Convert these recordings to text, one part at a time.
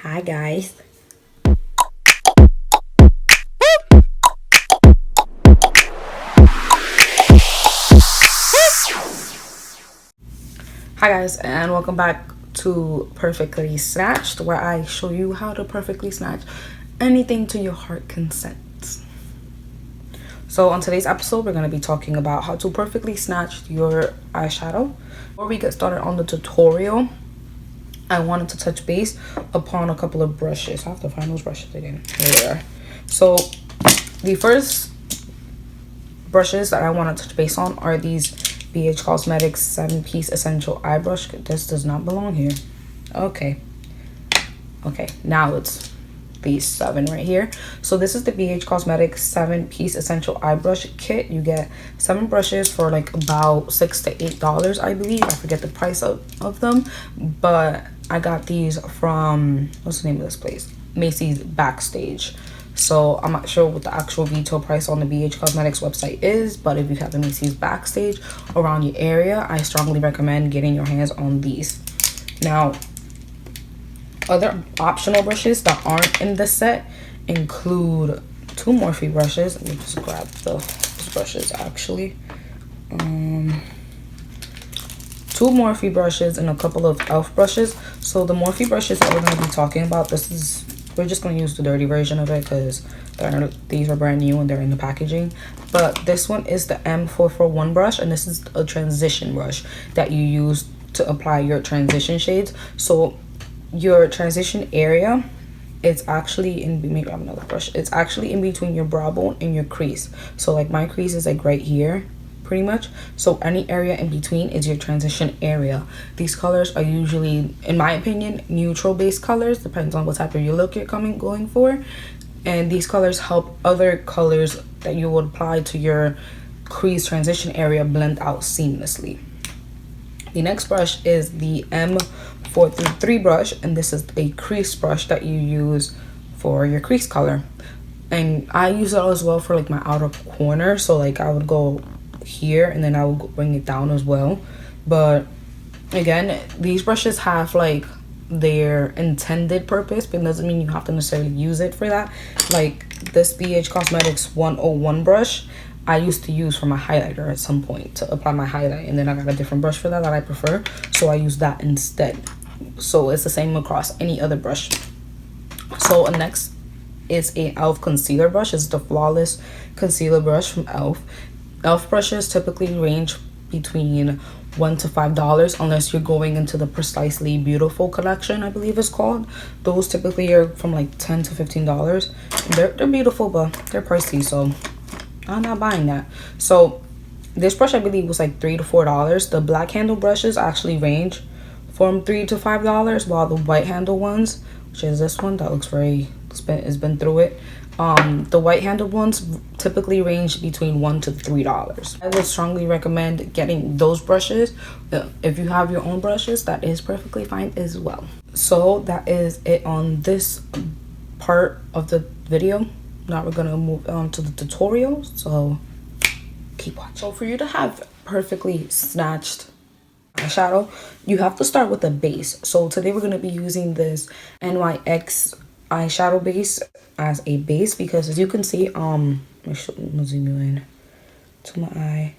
Hi guys. Hi guys, and welcome back to Perfectly Snatched, where I show you how to perfectly snatch anything to your heart consents. So on today's episode, we're going to be talking about how to perfectly snatch your eyeshadow. Before we get started on the tutorial, I wanted to touch base upon a couple of brushes. I have to find those brushes again. Here they are. So the first brushes that I want to touch base on are these ABH Cosmetics 7-piece essential eye brush. This does not belong here. Okay, now it's these 7 right here. So this is the ABH Cosmetics 7-piece essential eye brush kit. You get 7 brushes for like about $6 to $8, I believe. I forget the price of them, but I got these from, what's the name of this place? Macy's Backstage. So I'm not sure what the actual retail price on the ABH Cosmetics website is, but if you have the Macy's Backstage around your area, I strongly recommend getting your hands on these. Now, other optional brushes that aren't in the set include 2 Morphe brushes. Let me just grab those brushes actually. 2 Morphe brushes and a couple of e.l.f. brushes. So the Morphe brushes that we're going to be talking about, we're just going to use the dirty version of it because these are brand new and they're in the packaging. But this one is the M441 brush, and this is a transition brush that you use to apply your transition shades. So your transition area, it's actually in, maybe I have another brush, it's actually in between your brow bone and your crease. So like my crease is like right here pretty much, so any area in between is your transition area. These colors are usually, in my opinion, neutral based colors, depends on what type of your look you're going for, and these colors help other colors that you would apply to your crease transition area blend out seamlessly. The next brush is the M433 brush, and this is a crease brush that you use for your crease color, and I use it as well for like my outer corner. So like I would go here and then I will bring it down as well. But again, these brushes have like their intended purpose, but it doesn't mean you have to necessarily use it for that. Like this BH Cosmetics 101 brush I used to use for my highlighter at some point to apply my highlight, and then I got a different brush for that I prefer, so I use that instead. So it's the same across any other brush. So next is a e.l.f. concealer brush. It's the Flawless Concealer Brush from e.l.f. e.l.f. brushes typically range between $1 to $5 unless you're going into the Precisely Beautiful collection, I believe it's called. Those typically are from like $10 to $15. They're beautiful, but they're pricey, so I'm not buying that. So this brush I believe was like $3 to $4. The black handle brushes actually range from $3 to $5, while the white handle ones, which is this one that looks very, it's been through it, the white handled ones typically range between $1 to $3. I would strongly recommend getting those brushes. If you have your own brushes, that is perfectly fine as well. So that is it on this part of the video. Now we're gonna move on to the tutorial, so keep watching. So for you to have perfectly snatched eyeshadow, you have to start with a base. So today we're gonna be using this NYX eyeshadow base as a base, because as you can see, let me zoom you in to my eye.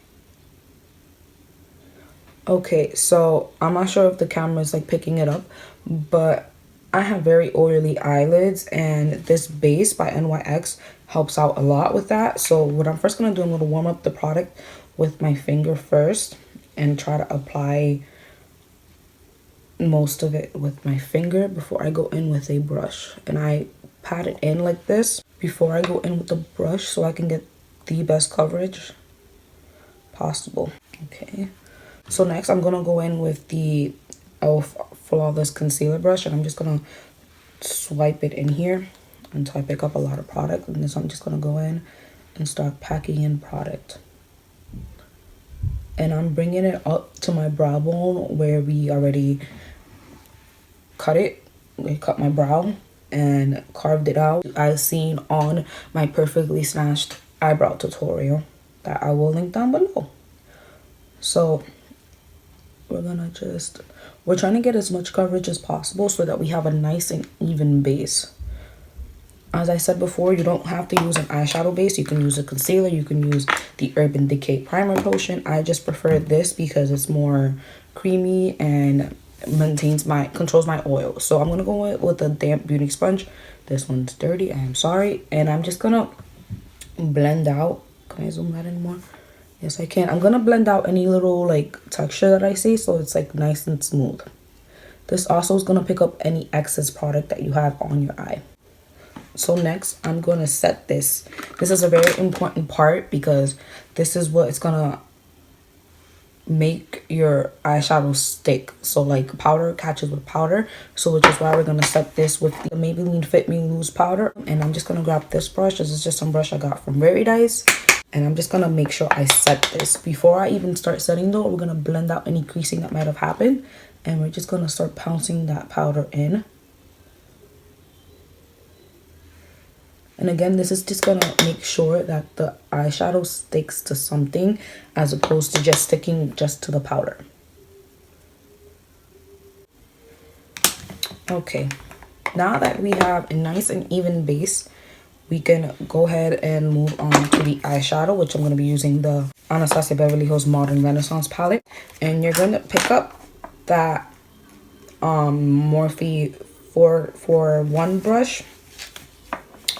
Okay, so I'm not sure if the camera is like picking it up, but I have very oily eyelids, and this base by NYX helps out a lot with that. So what I'm first going to do, I'm going to warm up the product with my finger first and try to apply most of it with my finger before I go in with a brush. And I pat it in like this before I go in with the brush so I can get the best coverage possible. Okay, so next I'm going to go in with the e.l.f. Flawless Concealer brush, and I'm just gonna swipe it in here until I pick up a lot of product, and then I'm just gonna go in and start packing in product. And I'm bringing it up to my brow bone where we already cut it. I cut my brow and carved it out, as seen on my Perfectly Snatched eyebrow tutorial that I will link down below. So we're trying to get as much coverage as possible so that we have a nice and even base. As I said before, you don't have to use an eyeshadow base. You can use a concealer. You can use the Urban Decay Primer Potion. I just prefer this because it's more creamy and controls my oil. So I'm going to go with a damp beauty sponge. This one's dirty. I am sorry. And I'm just going to blend out. Can I zoom that in more? Yes, I can. I'm going to blend out any little like texture that I see so it's like nice and smooth. This also is going to pick up any excess product that you have on your eye. So next, I'm going to set this. This is a very important part because this is what it's going to make your eyeshadow stick. So like powder catches with powder. So which is why we're going to set this with the Maybelline Fit Me Loose powder. And I'm just going to grab this brush. This is just some brush I got from Very Nice. And I'm just going to make sure I set this. Before I even start setting though, we're going to blend out any creasing that might have happened. And we're just going to start pouncing that powder in. And again, this is just going to make sure that the eyeshadow sticks to something as opposed to just sticking just to the powder. Okay, now that we have a nice and even base, we can go ahead and move on to the eyeshadow, which I'm going to be using the Anastasia Beverly Hills Modern Renaissance palette. And you're going to pick up that Morphe 441 brush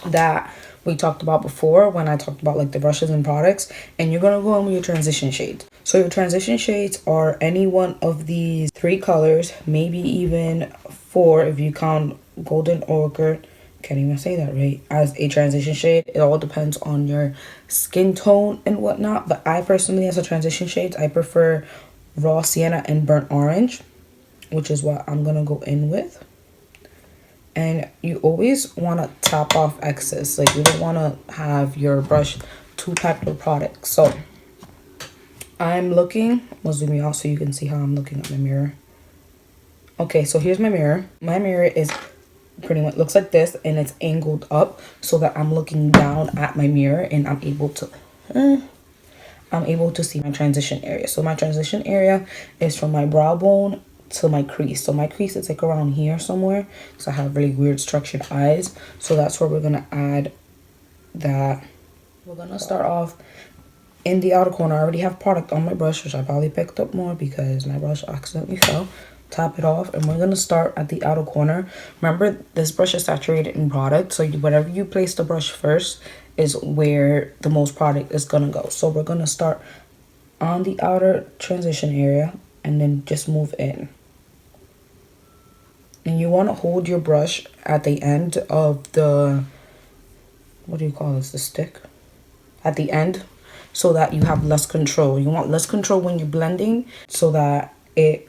that we talked about before when I talked about like the brushes and products, and you're gonna go in with your transition shades. So your transition shades are any one of these 3 colors, maybe even 4 if you count Golden Ochre, can't even say that right, as a transition shade. It all depends on your skin tone and whatnot, but I personally, as a transition shades, I prefer Raw Sienna and Burnt Orange, which is what I'm gonna go in with. And you always want to top off excess. Like, you don't want to have your brush too packed with product. So I'm looking, I'll zoom you out so you can see how I'm looking at my mirror. Okay, so here's my mirror. My mirror is pretty much looks like this, and it's angled up so that I'm looking down at my mirror and I'm able to see my transition area. So my transition area is from my brow bone to my crease. So my crease is like around here somewhere, so I have really weird structured eyes. So that's where we're gonna add that. We're gonna start off in the outer corner. I already have product on my brush, which I probably picked up more because my brush accidentally fell. Tap it off, and we're gonna start at the outer corner. Remember, this brush is saturated in product, so whatever you place the brush first is where the most product is gonna go. So we're gonna start on the outer transition area and then just move in. And you want to hold your brush at the end of the, what do you call this, the stick? At the end, so that you have less control. You want less control when you're blending so that it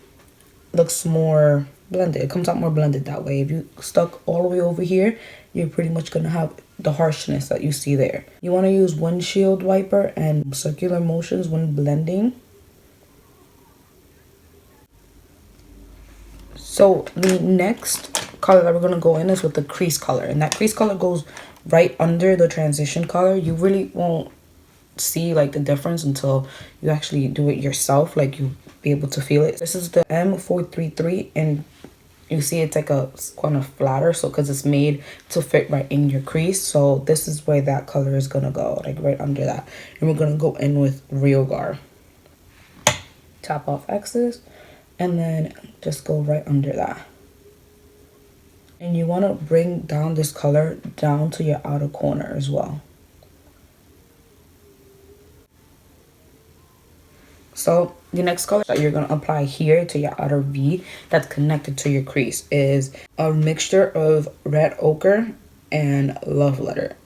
looks more blended. It comes out more blended that way. If you stuck all the way over here, you're pretty much going to have the harshness that you see there. You want to use windshield wiper and circular motions when blending. So the next color that we're going to go in is with the crease color. And that crease color goes right under the transition color. You really won't see like the difference until you actually do it yourself. Like, you'll be able to feel it. This is the M433, and you see it's like a kind of flatter, so because it's made to fit right in your crease. So this is where that color is going to go, like right under that. And we're going to go in with Real Gar. Tap off excess. And then just go right under that. And you want to bring down this color down to your outer corner as well. So the next color that you're going to apply here to your outer V that's connected to your crease is a mixture of Red Ochre and Love Letter.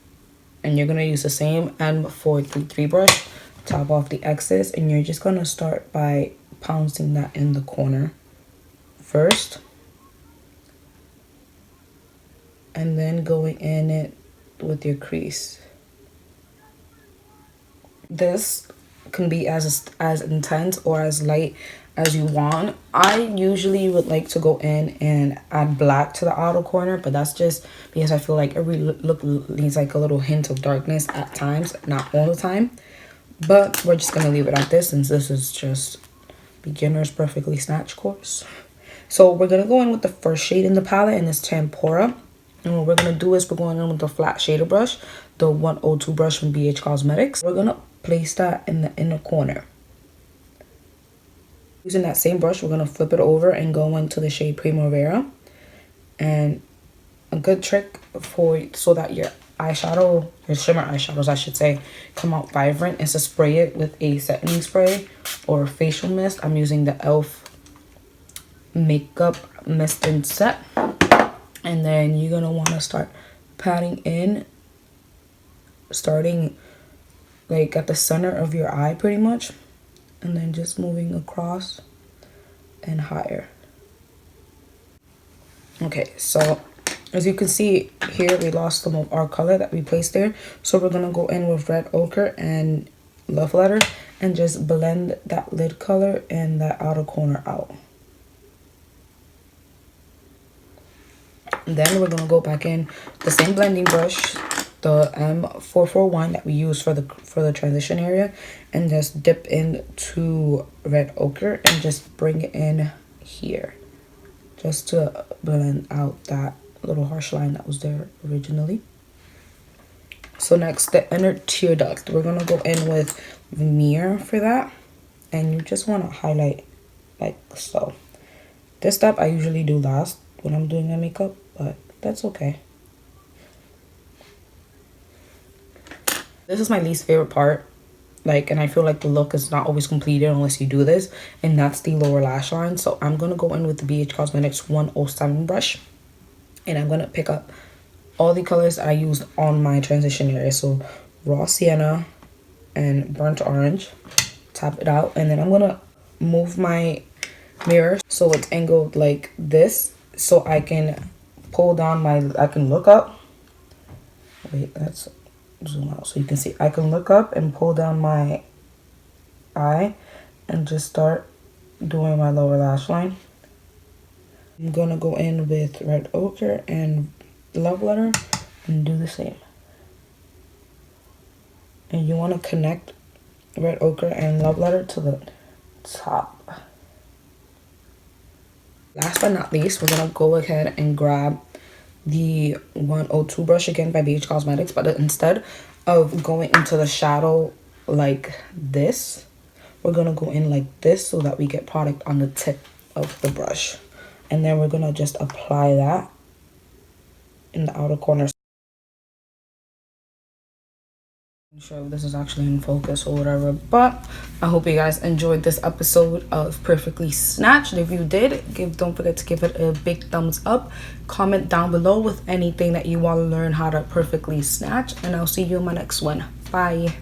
And you're going to use the same M433 brush, top off the excess, and you're just going to start by pouncing that in the corner first, and then going in it with your crease. This can be as intense or as light as you want. I usually would like to go in and add black to the outer corner, but that's just because I feel like every look needs like a little hint of darkness at times, not all the time. But we're just gonna leave it at this, since this is just beginner's Perfectly Snatch course. So we're going to go in with the first shade in the palette, and it's Tempura. And what we're going to do is we're going in with the flat shader brush, the 102 brush from BH Cosmetics. We're going to place that in the inner corner. Using that same brush, we're going to flip it over and go into the shade Primavera. And a good trick so that your eyeshadow, your shimmer eyeshadows I should say, come out vibrant is to spray it with a setting spray or facial mist. I'm using the e.l.f. makeup mist and set. And then you're going to want to start patting in, starting like at the center of your eye pretty much. And then just moving across and higher. Okay, so as you can see here, we lost some of our color that we placed there. So we're going to go in with red ochre and love letter and just blend that lid color and that outer corner out. And then we're going to go back in the same blending brush, the M441 that we use for the transition area, and just dip into red ochre and just bring it in here just to blend out that little harsh line that was there originally. So next, the inner tear duct. We're going to go in with Vermeer for that, and you just want to highlight like so. This step I usually do last when I'm doing my makeup, but that's okay. This is my least favorite part, like, and I feel like the look is not always completed unless you do this, and that's the lower lash line. So I'm gonna go in with the BH Cosmetics 107 brush, and I'm gonna pick up all the colors I used on my transition area. So raw sienna and burnt orange, tap it out, and then I'm gonna move my mirror so it's angled like this, so I can pull down I can look up. Wait, let's zoom out so you can see. I can look up and pull down my eye and just start doing my lower lash line. I'm gonna go in with red ochre and love letter and do the same. And you want to connect red ochre and love letter to the top. Last but not least, we're gonna go ahead and grab the 102 brush again by BH Cosmetics, but instead of going into the shadow like this, we're gonna go in like this so that we get product on the tip of the brush, and then we're gonna just apply that in the outer corner. I'm sure if this is actually in focus or whatever, but I hope you guys enjoyed this episode of Perfectly Snatched. If you did, don't forget to give it a big thumbs up. Comment down below with anything that you want to learn how to perfectly snatch, and I'll see you in my next one. Bye.